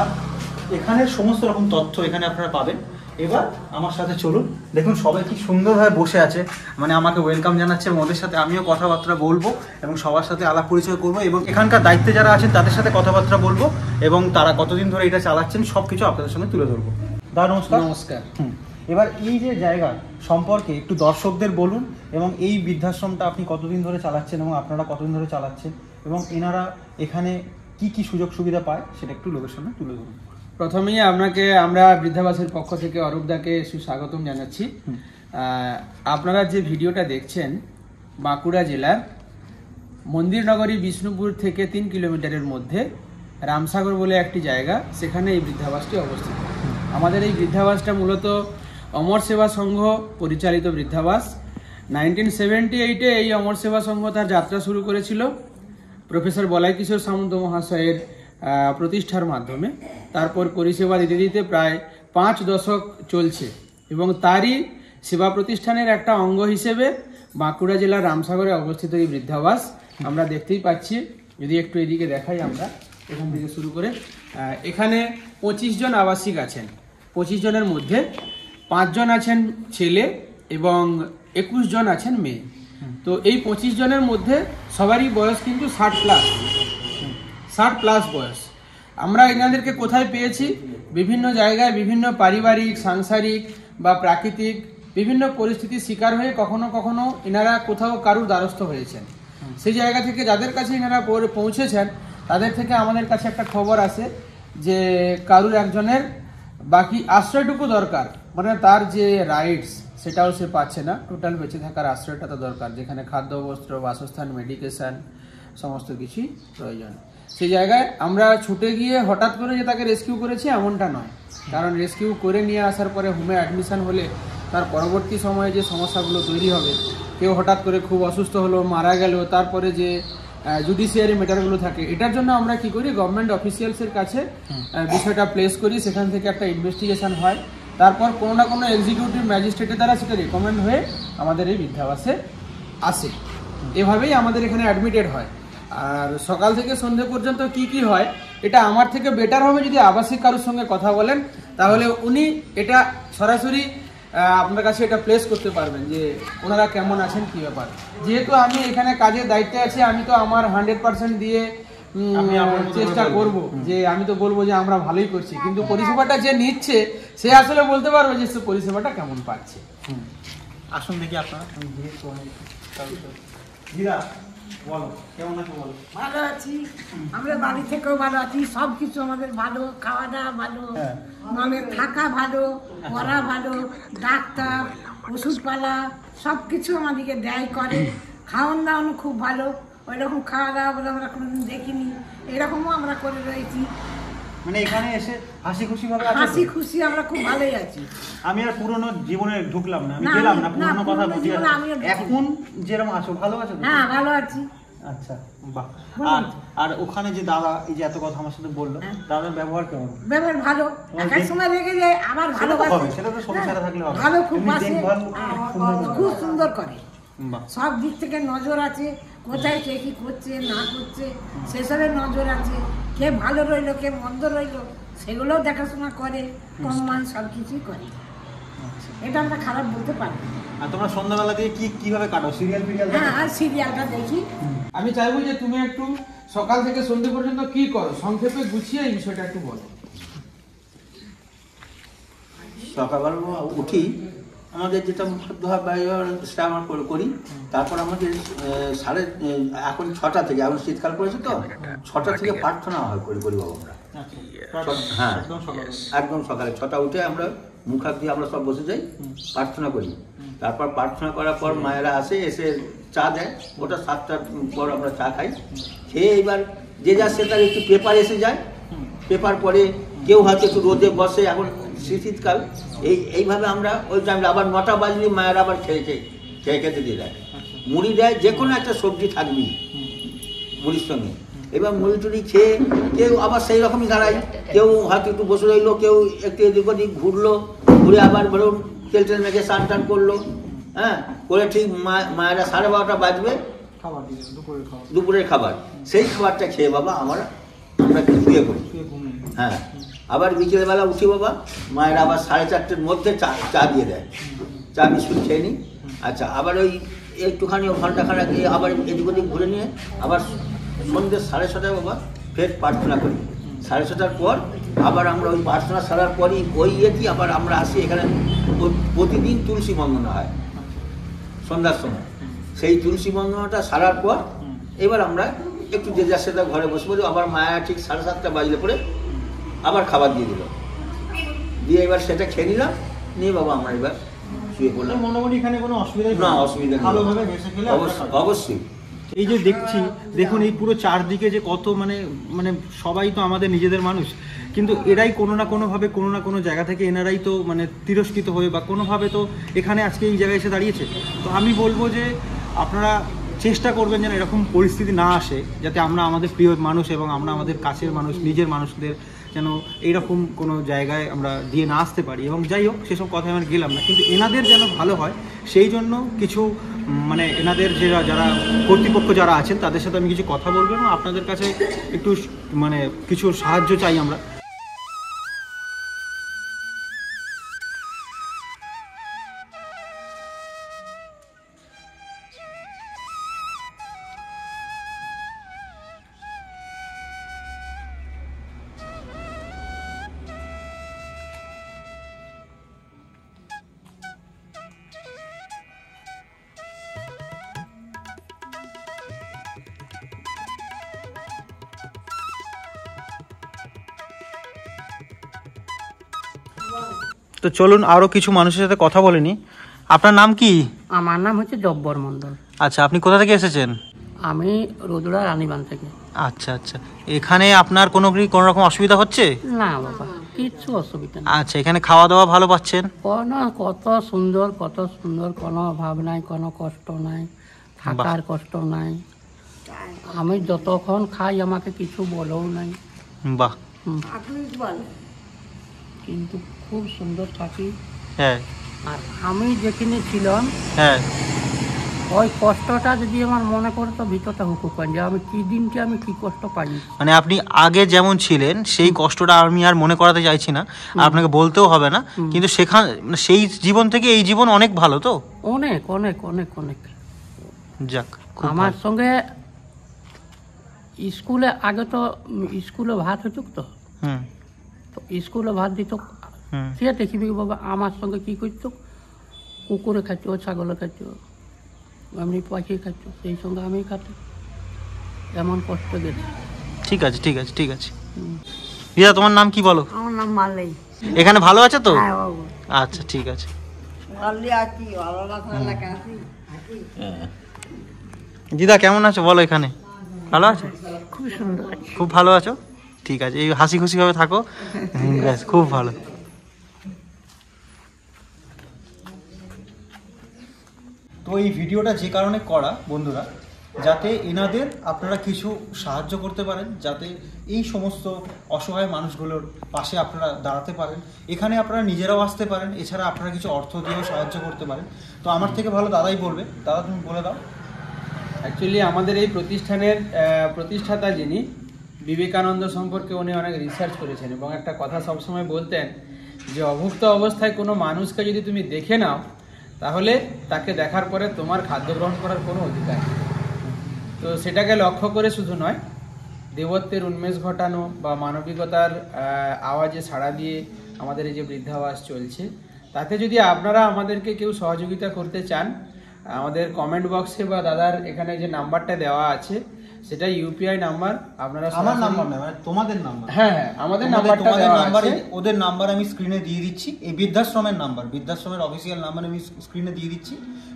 এখানের সমস্ত রকম তথ্য এখানে আপনারা পাবেন। এবার আমার সাথে চলুন, দেখুন সবাই কি সুন্দরভাবে বসে আছে, মানে আমাকে ওয়েলকাম জানাচ্ছে এবং ওদের সাথে আমিও কথাবার্তা বলবো এবং সবার সাথে আলাপ পরিচয় করবো এবং এখানকার দায়িত্বে যারা আছেন তাদের সাথে কথাবার্তা বলবো এবং তারা কতদিন ধরে এটা চালাচ্ছেন সব কিছু আপনাদের সঙ্গে তুলে ধরবো। দাদা নমস্কার। নমস্কার। এবার এই যে জায়গা সম্পর্কে একটু দর্শকদের বলুন এবং এই বৃদ্ধাশ্রমটা আপনি কতদিন ধরে চালাচ্ছেন এবং আপনারা কতদিন ধরে চালাচ্ছেন এবং এনারা এখানে কি সুযোগ সুবিধা পায় সেটা একটু লোকের সামনে তুলে ধরুন। প্রথমেই আপনাকে আমরা বৃদ্ধাবাসের পক্ষ থেকে অরূপদাকে সুস্বাগতম জানাচ্ছি। আপনারা যে ভিডিওটা দেখছেন, বাঁকুড়া জেলার মন্দিরনগরী বিষ্ণুপুর থেকে 3 কিলোমিটারের মধ্যে রামসাগর বলে একটি জায়গা, সেখানে এই বৃদ্ধাবাসটি অবস্থিত। আমাদের এই বৃদ্ধাবাসটা মূলত অমর সেবা সংঘ পরিচালিত বৃদ্ধাবাস। 1978-এ এই অমর সেবা সংঘ তার যাত্রা শুরু করেছিল প্রফেসর বলাই কিশোর সামন্ত মহাশয়ের প্রতিষ্ঠার মাধ্যমে। তারপর পরিষেবা দিতে দিতে প্রায় 5 দশক চলছে এবং তারই সেবা প্রতিষ্ঠানের একটা অঙ্গ হিসেবে বাঁকুড়া জেলার রামসাগরে অবস্থিত এই বৃদ্ধাবাস আমরা দেখতেই পাচ্ছি। যদি একটু এদিকে দেখাই আমরা এখান থেকে শুরু করে, এখানে 25 জন আবাসিক আছেন। 25 জনের মধ্যে 5 জন আছেন ছেলে এবং 21 জন আছেন মেয়ে। তো এই 25 জনের মধ্যে সবারই বয়স কিন্তু 60 প্লাস বয়স। আমরা এনাদেরকে কোথায় পেয়েছি? বিভিন্ন জায়গায় বিভিন্ন পারিবারিক, সাংসারিক বা প্রাকৃতিক বিভিন্ন পরিস্থিতির শিকার হয়ে কখনো কখনো এনারা কোথাও কারুর দ্বারস্থ হয়েছেন। সেই জায়গা থেকে যাদের কাছে এনারা পৌঁছেছেন তাদের থেকে আমাদের কাছে একটা খবর আসে যে কারুর একজনের বাকি আশ্রয়টুকু দরকার, মানে তার যে রাইটস সেটাও সে পাচ্ছে না। টোটাল বেঁচে থাকার আশ্রয়টা তো দরকার, যেখানে খাদ্য, বস্ত্র, বাসস্থান, মেডিকেশন সমস্ত কিছুই প্রয়োজন। সেই জায়গায় আমরা ছুটে গিয়ে হঠাৎ করে যে তাকে রেস্কিউ করেছি এমনটা নয়, কারণ রেস্কিউ করে নিয়ে আসার পরে হোমে অ্যাডমিশন হলে তার পরবর্তী সময়ে যে সমস্যাগুলো তৈরি হবে, কেউ হঠাৎ করে খুব অসুস্থ হলো, মারা গেল, তারপরে যে জুডিশিয়ারি ম্যাটারগুলো থাকে, এটার জন্য আমরা কি করি, গভর্নমেন্ট অফিসিয়ালসের কাছে বিষয়টা প্লেস করি। সেখান থেকে একটা ইনভেস্টিগেশন হয়, তারপর কোনো না কোনো এক্সিকিউটিভ ম্যাজিস্ট্রেটের দ্বারা সেটা রেকমেন্ড হয়ে আমাদের এই বৃদ্ধাবাসে আসে। এভাবেই আমাদের এখানে অ্যাডমিটেড হয়। আর সকাল থেকে সন্ধ্যে পর্যন্ত কি কি হয় এটা আমার থেকে বেটার হবে যদি আবাসিক কারোর সঙ্গে কথা বলেন, তাহলে উনি এটা সরাসরি আপনার কাছে এটা প্লেস করতে পারবেন যে ওনারা কেমন আছেন, কি ব্যাপার। যেহেতু আমি এখানে কাজের দায়িত্বে আছি, আমি তো আমার 100% দিয়ে চেষ্টা করব, যে আমি তো বলবো যে আমরা ভালোই করছি, কিন্তু পরিষেবাটা যে নিচ্ছে সে আসলে বলতে পারবে যে সে পরিষেবাটা কেমন পাচ্ছে। আসুন দেখি আপনারা বলো কেমন আছো? বলো। ভালো আছি, আমরা বাড়ি থেকেও ভালো আছি, সব কিছু আমাদের ভালো, খাওয়া দাওয়া ভালো, মানে থাকা ভালো, পড়া ভালো, ডাক্তার, ওষুধপালা সব কিছু আমাদেরকে দেয় করে। খাওয়ান দাওয়ানো খুব ভালো, ওই রকম খাওয়া দাওয়া বলে আমরা কোনোদিন দেখিনি, এরকমও আমরা করে রয়েছি। মানে এখানে এসে হাসি খুশি ভাবে হাসি খুশি আমরা খুব ভালোই আছি। আমি আর পুরনো জীবনে ঢুকলাম না, আমি গেলাম না, পুরনো কথা বুঝি। এখন যেরকম আছো ভালো আছো? হ্যাঁ ভালো আছি। আচ্ছা বাহ। আর ওখানে যে দাদা এই যে এত কথা আমার সাথে বললো, দাদার ব্যবহার কেমন? ব্যবহার ভালো, এক সময় রেগে যায় আবার ভালোবাসে, সেটা তো সংসারে থাকলে হবে। ভালো, খুব বাসে, খুব সুন্দর করে। বাহ। সব দিক থেকে নজর আছে, কোথায় কে কি করছে না করছে সেসবের নজর আছে। কে ভালো রইলো, কে মন্দ রইলো সেগুলোও দেখাশোনা করে, কম মান সব কিছুই করে। এটা আমরা খারাপ বলতে পারি। আর তোমরা সন্ধ্যাবেলা দিয়ে কিভাবে কাটো? সিরিয়াল? হ্যাঁ, আর সিরিয়ালটা দেখি। আমি চাইবো যে তুমি একটু সকাল থেকে সন্ধ্যে পর্যন্ত কি করো, সংক্ষেপে গুছিয়ে এই বিষয়টা একটু বলো। সকালবেলা উঠি, আমাদের যেটা সেটা আমরা করি। তারপর আমাদের এখন 6টা থেকে, এখন শীতকাল পড়েছে তো 6টা থেকে প্রার্থনা হয় করি বাবা আমরা। হ্যাঁ, একদম সকালে 6টা উঠে আমরা মুখ হাত দিয়ে আমরা সব বসে যাই, প্রার্থনা করি। তারপর প্রার্থনা করার পর মায়েরা এসে চা দেয়, ওটা 7টার পর আমরা চা খাই। খেয়ে এবার যে যা সেটার একটু পেপার এসে যায়, পেপার পরে কেউ হয়তো একটু রোদে বসে, এখন শীতকাল এইভাবে আমরা ওই টাইমে আবার 9টা বাজলে মায়েরা আবার খেতে দিয়ে দেয়, মুড়ি দেয়, যে কোনো একটা সবজি থাকবি মুড়ির সঙ্গে। এবার মুড়ি টুড়ি খেয়ে কেউ আবার সেই রকমই দাঁড়ায়, কেউ হয়তো একটু বসে রইলো, কেউ একটু এদিক ওদিক ঘুরে আবার ধরুন তেল মেখে স্নান টান করলো। হ্যাঁ, করে ঠিক মায়েরা 12:30 বাজবে দুপুরের খাবার, সেই খাবারটা খেয়ে বাবা আমরা শুয়ে পড়ি। হ্যাঁ, আবার বিকেলবেলা উঠি বাবা, মায়েরা আবার 4:30-র মধ্যে চা দিয়ে দেয়, চা বিস্কুট খেয়ে নিই। আচ্ছা, আবার ওই একটুখানি ঘন্টাখানা গিয়ে আবার এদিক ওদিক ঘুরে নিয়ে আবার সন্ধ্যে 6:30 বাবা ফের প্রার্থনা করি। 6:30 পর আবার আমরা ওই প্রার্থনা সারার পরই ওই আবার আমরা আসি এখানে। প্রতিদিন তুলসী বন্দনা হয় সন্ধ্যার সময়, সেই তুলসী বন্দনাটা সারার পর এবার আমরা একটু যে যার সেটা ঘরে বসে পড়ি। আবার মায়া ঠিক 7:30 বাজলে পরে আবার খাবার দিয়ে দিল, দিয়ে এবার সেটা খেয়ে নিলাম, নিয়ে বাবা আমরা এবার শুয়ে পড়লাম। মোটামুটি এখানে কোনো অসুবিধা না, অসুবিধা নেই, ভালোভাবে বেঁচে গেলে অবশ্যই। এই যে দেখছি, দেখুন এই পুরো চারদিকে যে কত মানে সবাই তো আমাদের নিজেদের মানুষ, কিন্তু এরাই কোনো না কোনোভাবে কোনো না কোনো জায়গা থেকে এনারাই তো মানে তিরস্কৃত হয়ে বা কোনোভাবে তো এখানে আজকে এই জায়গায় এসে দাঁড়িয়েছে। তো আমি বলবো যে আপনারা চেষ্টা করবেন যেন এরকম পরিস্থিতি না আসে, যাতে আমরা আমাদের প্রিয় মানুষ এবং আমরা আমাদের কাছের মানুষ, নিজের মানুষদের যেন এইরকম কোনো জায়গায় আমরা দিয়ে না আসতে পারি। এবং যাই হোক, সেসব কথায় আমরা গেলাম না, কিন্তু এনাদের যেন ভালো হয় সেই জন্য কিছু মানে এনাদের যারা কর্তৃপক্ষ যারা আছেন তাদের সাথে আমি কিছু কথা বলবো এবং আপনাদের কাছে একটু মানে কিছু সাহায্য চাই আমরা। তো চলুন আরও কিছু মানুষের সাথে কথা বলে নি। আপনার নাম কি? আমার নাম হচ্ছে জব্বর মণ্ডল। আচ্ছা, আপনি কোথা থেকে এসেছেন? আমি রোদুড়া রানীবান থেকে। আচ্ছা আচ্ছা, এখানে আপনার কোনো রকম অসুবিধা হচ্ছে? না বাবা, কিচ্ছু অসুবিধা নেই। আচ্ছা, এখানে খাওয়া দাওয়া ভালো পাচ্ছেন? কত সুন্দর কোনো অভাব নাই, কোনো কষ্ট নাই, থাকার কষ্ট নাই। আমি যতক্ষণ খাই আমাকে কিছু বলেও নাই। বাহ। কিন্তু খুব সুন্দর থাকি। হ্যাঁ। আর আমি যেখানে ছিলাম, হ্যাঁ, ওই কষ্টটা যদি আমার মনে করতো ভিতরটা হুকুক পান যে আমি কি দিনকে আমি কি কষ্ট পাই। মানে আপনি আগে যেমন ছিলেন সেই কষ্টটা আমি আর মনে করাতে চাইছি না, আপনাকে বলতেও হবে না, কিন্তু সেখানে সেই জীবন থেকে এই জীবন অনেক ভালো। তো অনেক অনেক অনেক অনেক। যাক, আমার সঙ্গে স্কুলে আগে তো স্কুলে ভাত হইত, তো স্কুলে ভাত দিত, সে দেখিবি বাবা আমার সঙ্গে কি করতো, কুকুরে খাচ্ছ, ছাগলে খাচ্ছ, এমনি পাখি খাচ্ছ, সেই সঙ্গে আমি খাচ্ছি, এমন কষ্ট গেছে। ঠিক আছে ঠিক আছে ঠিক আছে। দিদা, তোমার নাম কি বলো? আমার নাম মালাই। এখানে ভালো আছে তো? হ্যাঁ বাবু, আচ্ছা ঠিক আছে। দিদা কেমন আছো বলো? এখানে ভালো আছো? খুব সুন্দর। খুব ভালো আছো? ঠিক আছে, এই হাসি খুশি ভাবে থাকো, ব্যাস, খুব ভালো। তো এই ভিডিওটা যে কারণে করা বন্ধুরা, যাতে এনাদের আপনারা কিছু সাহায্য করতে পারেন, যাতে এই সমস্ত অসহায় মানুষগুলোর পাশে আপনারা দাঁড়াতে পারেন, এখানে আপনারা নিজেরাও আসতে পারেন, এছাড়া আপনারা কিছু অর্থ দিয়েও সাহায্য করতে পারেন। তো আমার থেকে ভালো দাদাই বলবে। দাদা, তুমি বলে দাও। অ্যাকচুয়ালি আমাদের এই প্রতিষ্ঠানের প্রতিষ্ঠাতা যিনি, বিবেকানন্দ সম্পর্কে উনি অনেক রিসার্চ করেছেন এবং একটা কথা সবসময় বলতেন যে অভুক্ত অবস্থায় কোনো মানুষকে যদি তুমি দেখে নাও তাহলে তাকে দেখার পরে তোমার খাদ্য গ্রহণ করার কোনো অধিকার নেই। তো সেটাকে লক্ষ্য করে শুধু নয়, দেবত্বের উন্মেষ ঘটানো বা মানবিকতার আওয়াজে সাড়া দিয়ে আমাদের এই যে বৃদ্ধাবাস চলছে, তাতে যদি আপনারা আমাদেরকে কেউ সহযোগিতা করতে চান, আমাদের কমেন্ট বক্সে বা দাদার এখানে যে নাম্বারটা দেওয়া আছে সেটা ইউপিআই নাম্বার। আপনারা আমার নাম্বার না, মানে তোমাদের নাম্বার। হ্যাঁ হ্যাঁ, আমাদের নাম্বারটা দেওয়া আছে। ওদের নাম্বার আমি স্ক্রিনে দিয়ে দিচ্ছি, এই বৃদ্ধাশ্রমের নাম্বার, বৃদ্ধাশ্রমের অফিসিয়াল নাম্বার আমি স্ক্রিনে দিয়ে দিচ্ছি,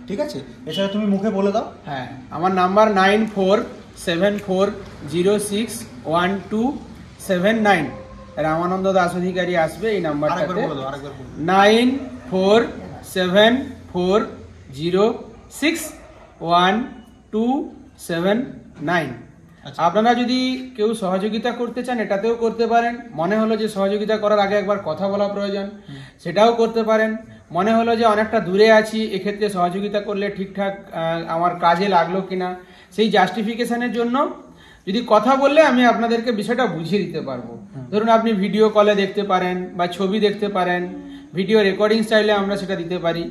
ঠিক আছে? এছাড়া তুমি মুখে বলে দাও। হ্যাঁ, আমার নাম্বার 9474061279। রামানন্দ দাস অধিকারী আসবে এই নাম্বারটাতে। 9474061279। আপনারা যদি কেউ সহযোগিতা করতে চান এটাতেও করতে পারেন। মনে হলো যে সহযোগিতা করার আগে একবার কথা বলা প্রয়োজন, সেটাও করতে পারেন। মনে হলো যে অনেকটা দূরে আছি, এক্ষেত্রে সহযোগিতা করলে ঠিকঠাক আমার কাজে লাগলো কিনা, সেই জাস্টিফিকেশনের জন্য যদি কথা বললে আমি আপনাদেরকে বিষয়টা বুঝিয়ে দিতে পারবো। ধরুন আপনি ভিডিও কলে দেখতে পারেন বা ছবি দেখতে পারেন, ভিডিও রেকর্ডিং চাইলে আমরা সেটা দিতে পারি,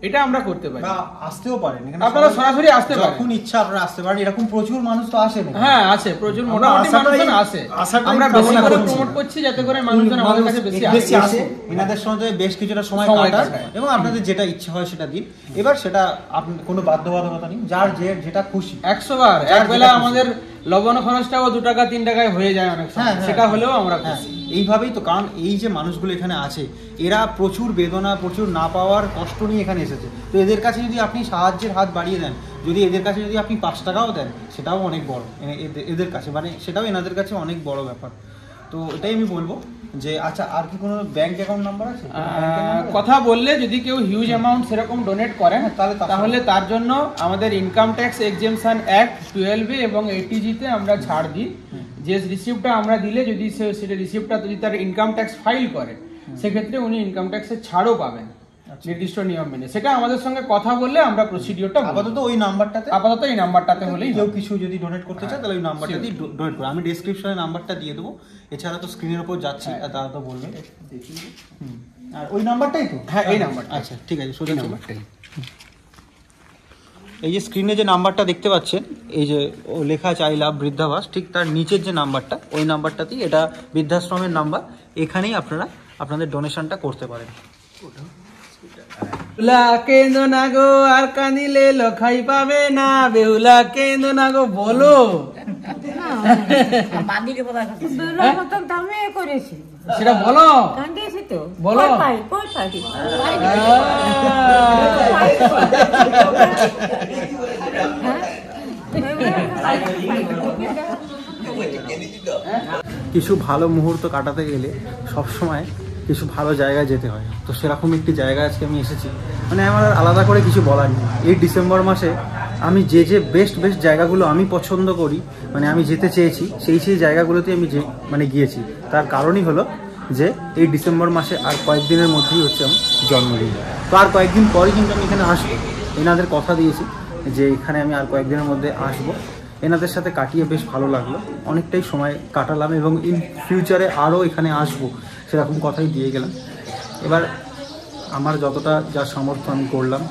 এটা আমরা করতে পারি। আসতেও পারেন, আপনারা সরাসরি আসতে পারেন, যখন ইচ্ছা আপনারা আসতে পারেন। এরকম প্রচুর মানুষ তো আসে। হ্যাঁ আছে, প্রচুর মোটামুটি মানুষজন আসে। আমরা বেশি করে প্রমোট করছি যাতে করে মানুষজন আমাদের কাছে বেশি আসে, এনাদের সঙ্গে বেশ কিছুটা সময় কাটায় এবং আপনাদের যেটা ইচ্ছা হয় সেটা দিন। এবার সেটা কোনো বাধ্যবাধকতা নেই, যার যেটা খুশি। 100 বার একবেলা আমাদের লবণ খরচটাও 2 টাকা 3 টাকায় হয়ে যায় অনেক সময়, সেটা হলেও আমরা খুশি। এইভাবেই তো, কারণ এই যে মানুষগুলো এখানে আছে এরা প্রচুর বেদনা, প্রচুর না পাওয়ার কষ্ট নিয়ে এখানে এসেছে। তো এদের কাছে যদি আপনি সাহায্যের হাত বাড়িয়ে দেন, যদি এদের কাছে যদি আপনি 5 টাকাও দেন, সেটাও অনেক বড় এদের কাছে, মানে সেটাও এনাদের কাছে অনেক বড় ব্যাপার। তো এটাই আমি বলবো যে আচ্ছা আর কি কোনো ব্যাংক অ্যাকাউন্ট নাম্বার আছে? কথা বললে যদি কেউ হিউজ অ্যামাউন্ট সেরকম ডোনেট করেন তাহলে তার জন্য আমাদের ইনকাম ট্যাক্স এক্সেমশন অ্যাক্ট 12 এবং 80G-তে আমরা ছাড় দিই। যে রিসিপ্টটা আমরা দিলে যদি সেটা রিসিপ্টটা যদি তার ইনকাম ট্যাক্স ফাইল করে সেক্ষেত্রে উনি ইনকাম ট্যাক্সের ছাড়ও পাবেন নির্দিষ্ট নিয়ম মেনে। সেটা আমাদের সঙ্গে কথা বললে আমরা প্রসিডিওরটা আপাতত ওই নাম্বারটাতে হলেই কেউ কিছু যদি ডোনেট করতে চায় তাহলে ওই নাম্বারটাতেই ডোনেট করে। আমি ডেসক্রিপশনে নাম্বারটা দিয়ে দেবো, এছাড়া তো স্ক্রিনের উপর যাচ্ছে তারা তো বলবে। আর ওই নাম্বারটাই তো? হ্যাঁ এই নাম্বারটা। আচ্ছা ঠিক আছে, সোজা নাম্বারটাই। এই যে স্ক্রিনে যে নাম্বারটা দেখতে পাচ্ছেন, এই যে লেখা আছে আই লাভ বৃদ্ধাবাস, ঠিক তার নিচের যে নাম্বারটা ওই নাম্বারটাতেই, এটা বৃদ্ধাশ্রমের নাম্বার। এখানেই আপনারা আপনাদের ডোনেশনটা করতে পারেন। বেহুলা কেন্দ্র না গো আর কাঁদিলে লখাই পাবে না, বেহুলা কেন্দ্র না গো বলো। সেটা বলো, বলো। কিছু ভালো মুহূর্ত কাটাতে গেলে সবসময় কিছু ভালো জায়গায় যেতে হয়। তো সেরকম একটি জায়গায় আজকে আমি এসেছি, মানে আমার আলাদা করে কিছু বলার নেই। এই ডিসেম্বর মাসে আমি যে বেস্ট জায়গাগুলো আমি পছন্দ করি, মানে আমি যেতে চেয়েছি, সেই জায়গাগুলোতে আমি গিয়েছি। তার কারণই হলো যে এই ডিসেম্বর মাসে আর কয়েকদিনের মধ্যেই হচ্ছে আমার জন্মদিন। তো আর কয়েকদিন পরই কিন্তু আমি এখানে আসবো। এনাদের কথা দিয়েছি যে এখানে আমি আর কয়েকদিনের মধ্যে আসবো। এনাদের সাথে কাটিয়ে বেশ ভালো লাগলো, অনেকটাই সময় কাটালাম এবং ইন ফিউচারে আরও এখানে আসবো সেরকম কথাই দিয়ে গেলাম। এবার আমার যতটা যা সামর্থ্য আমি করলাম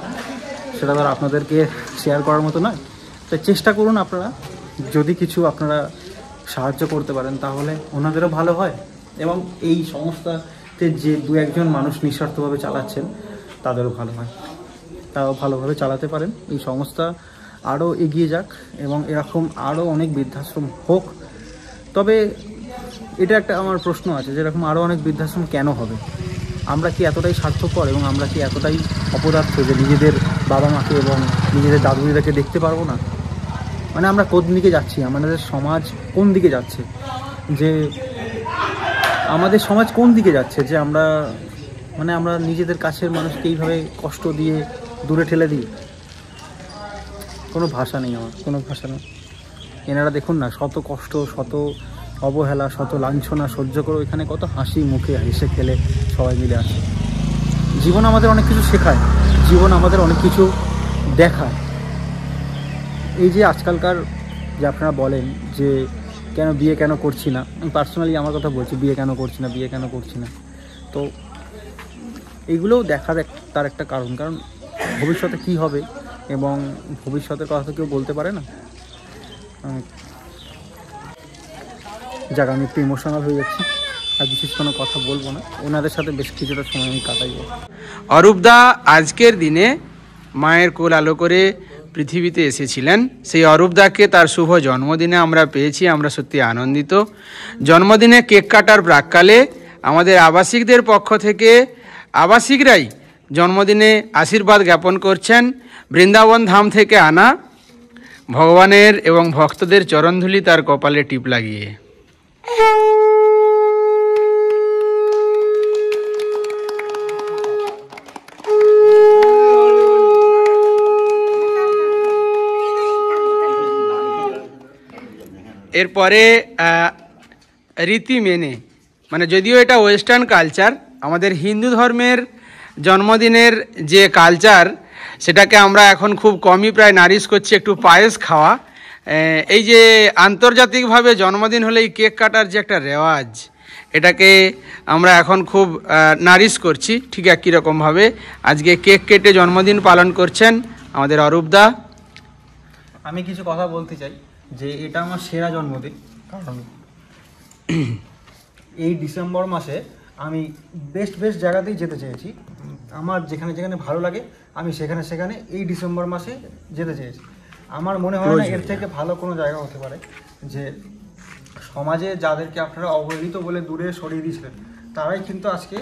সেটা ধর আপনাদেরকে শেয়ার করার মতো নয়। তাই চেষ্টা করুন আপনারা, যদি কিছু আপনারা সাহায্য করতে পারেন তাহলে ওনাদেরও ভালো হয় এবং এই সংস্থাতে যে দু একজন মানুষ নিঃস্বার্থভাবে চালাচ্ছেন তাদেরও ভালো হয়, তারাও ভালোভাবে চালাতে পারেন। এই সংস্থা আরও এগিয়ে যাক এবং এরকম আরও অনেক বৃদ্ধাশ্রম হোক। তবে এটা একটা আমার প্রশ্ন আছে, যেরকম আরও অনেক বৃদ্ধাশ্রম কেন হবে? আমরা কি এতটাই স্বার্থপর এবং আমরা কি এতটাই অপদার্থ যে নিজেদের বাবা মাকে এবং নিজেদের দাদু দিদাকে দেখতে পারবো না? মানে আমরা কোন দিকে যাচ্ছি, আমাদের সমাজ কোন দিকে যাচ্ছে, যে আমাদের সমাজ কোন দিকে যাচ্ছে যে আমরা আমরা নিজেদের কাছের মানুষকে এইভাবে কষ্ট দিয়ে দূরে ঠেলে দিই? কোনো ভাষা নেই আমার, কোনো ভাষা নেই। এনারা দেখুন না, শত কষ্ট, শত অবহেলা, শত লাঞ্ছনা সহ্য করে এখানে কত হাসি মুখে হেসে খেলে সবাই মিলে আসে। জীবন আমাদের অনেক কিছু শেখায়, জীবন আমাদের অনেক কিছু দেখায়। এই যে আজকালকার যে আপনারা বলেন যে কেন বিয়ে কেন করছি না, আমি পার্সোনালি আমার কথা বলছি, বিয়ে কেন করছি না, তো এইগুলোও দেখার তার একটা কারণ ভবিষ্যতে কি হবে এবং ভবিষ্যতের কথা তো কেউ বলতে পারে না। যাক, আমি একটু ইমোশনাল হয়ে যাচ্ছি, আর বিশেষ কোনো কথা বলবো না। ওনাদের সাথে বেশ কিছুটা সময় আমি কাটাইব। অরূপদা আজকের দিনে মায়ের কোল আলো করে পৃথিবীতে এসেছিলেন। সেই অরূপদাকে তার শুভ জন্মদিনে আমরা পেয়েছি, আমরা সত্যি আনন্দিত। জন্মদিনে কেক কাটার প্রাক্কালে আমাদের আবাসিকদের পক্ষ থেকে আবাসিকরাই জন্মদিনে আশীর্বাদ জ্ঞাপন করছেন। বৃন্দাবন ধাম থেকে আনা ভগবানের এবং ভক্তদের চরণধুলি তার কপালে টিপ লাগিয়ে। এরপরে রীতি মেনে, যদিও এটা ওয়েস্টার্ন কালচার, আমাদের হিন্দু ধর্মের জন্মদিনের যে কালচার সেটাকে আমরা এখন খুব কমই প্রায় নারিশ করছি, একটু পায়েস খাওয়া। এই যে আন্তর্জাতিকভাবে জন্মদিন হলেই কেক কাটার যে একটা রেওয়াজ, এটাকে আমরা এখন খুব নারিশ করছি। ঠিক একই রকমভাবে আজকে কেক কেটে জন্মদিন পালন করছেন আমাদের অরূপদা। আমি কিছু কথা বলতে চাই যে এটা আমার সেরা জন্মদিন, কারণ এই ডিসেম্বর মাসে আমি বেস্ট জায়গাতেই যেতে চেয়েছি। আমার যেখানে ভালো লাগে আমি সেখানে এই ডিসেম্বর মাসে যেতে চেয়েছি। আমার মনে হয় না এর থেকে ভালো কোনো জায়গা হতে পারে যে সমাজে যাদেরকে আপনারা অবহেলিত বলে দূরে সরিয়ে দিয়েছিলেন, তারাই কিন্তু আজকে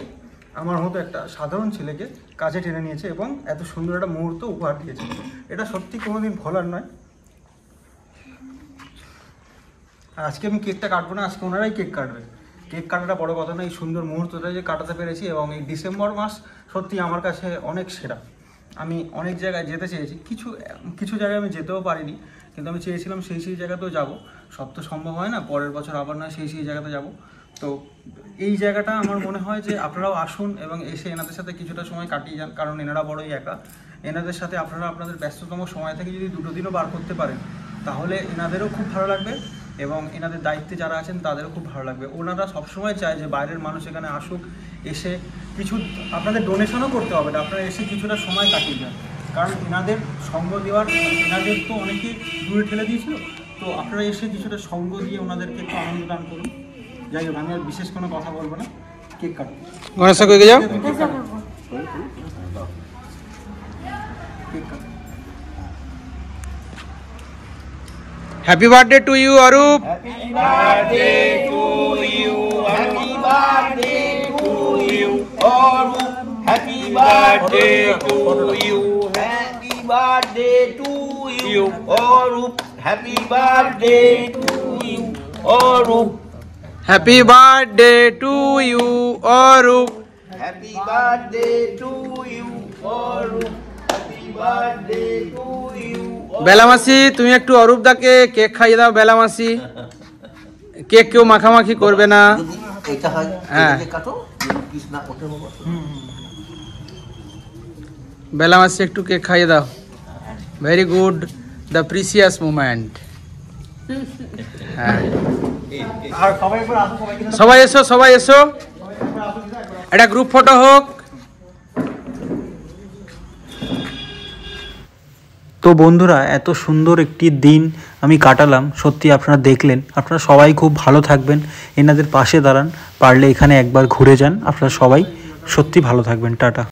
আমার মতো একটা সাধারণ ছেলেকে কাছে টেনে নিয়েছে এবং এত সুন্দর একটা মুহূর্ত উপহার দিয়েছে। এটা সত্যি কোনোদিন ভোলার নয়। আর আজকে আমি কেকটা কাটবো না, আজকে ওনারাই কেক কাটবে। কেক কাটাটা বড় কথা না, এই সুন্দর মুহূর্তটা যে কাটাতে পেরেছি, এবং এই ডিসেম্বর মাস সত্যি আমার কাছে অনেক সেরা। আমি অনেক জায়গায় যেতে চেয়েছি, কিছু জায়গায় আমি যেতেও পারিনি, কিন্তু আমি চেয়েছিলাম সেই জায়গাতেও যাব। সব তো সম্ভব হয় না, পরের বছর আবার না সেই জায়গাতে যাব। তো এই জায়গাটা আমার মনে হয় যে আপনারাও আসুন এবং এসে এনাদের সাথে কিছুটা সময় কাটিয়ে যান, কারণ এনারা বড়ই একা। এনাদের সাথে আপনারা আপনাদের ব্যস্ততম সময় থেকে যদি 2 দিনও বার করতে পারেন, তাহলে এনাদেরও খুব ভালো লাগবে এবং এনাদের দায়িত্বে যারা আছেন তাদেরও খুব ভালো লাগবে। ওনারা সবসময় চায় যে বাইরের মানুষ এখানে আসুক, এসে কিছু আপনাদের ডোনেশনও করতে হবে না, আপনারা এসে কিছুটা সময় কাটিয়ে যান, কারণ এনাদের সঙ্গ দেওয়ার, এনাদের তো অনেকেই দূরে ঠেলে দিয়েছিল, তো আপনারা এসে কিছুটা সঙ্গ দিয়ে ওনাদেরকে একটু আনন্দ দান করুন। যাই হোক, আমি আর বিশেষ কোনো কথা বলবো না, কেক কাটুন। গণেশ কই যাও? Happy birthday to you Arup. Happy birthday to you. Happy birthday to you. Arup. Happy birthday to you. Happy birthday to you. Arup. Happy birthday to you. Arup. Happy birthday to you Arup. Happy birthday to you. Arup. Happy birthday to you. বেলামাসি, তুমি একটু অরূপ দাকে cake খাইয়ে দাও। বেলামাসি, cake কেউ মাখামাখি করবে না। এটা হয়, হ্যাঁ। এটাকে কাটো, পিস না ওঠে বাবা। বেলামাসি একটু কেক খাইয়ে দাও। Very good, the precious moment. হ্যাঁ, আর সবাই একবার আসুন, সবাই এসো, একটা গ্রুপ ফটো হোক। তো বন্ধুরা, এত সুন্দর একটি দিন আমি কাটালাম, সত্যি আপনারা দেখলেন। আপনারা সবাই খুব ভালো থাকবেন, এনাদের পাশে দাঁড়ান, পারলে এখানে একবার ঘুরে যান। আপনারা সবাই সত্যি ভালো থাকবেন। টাটা।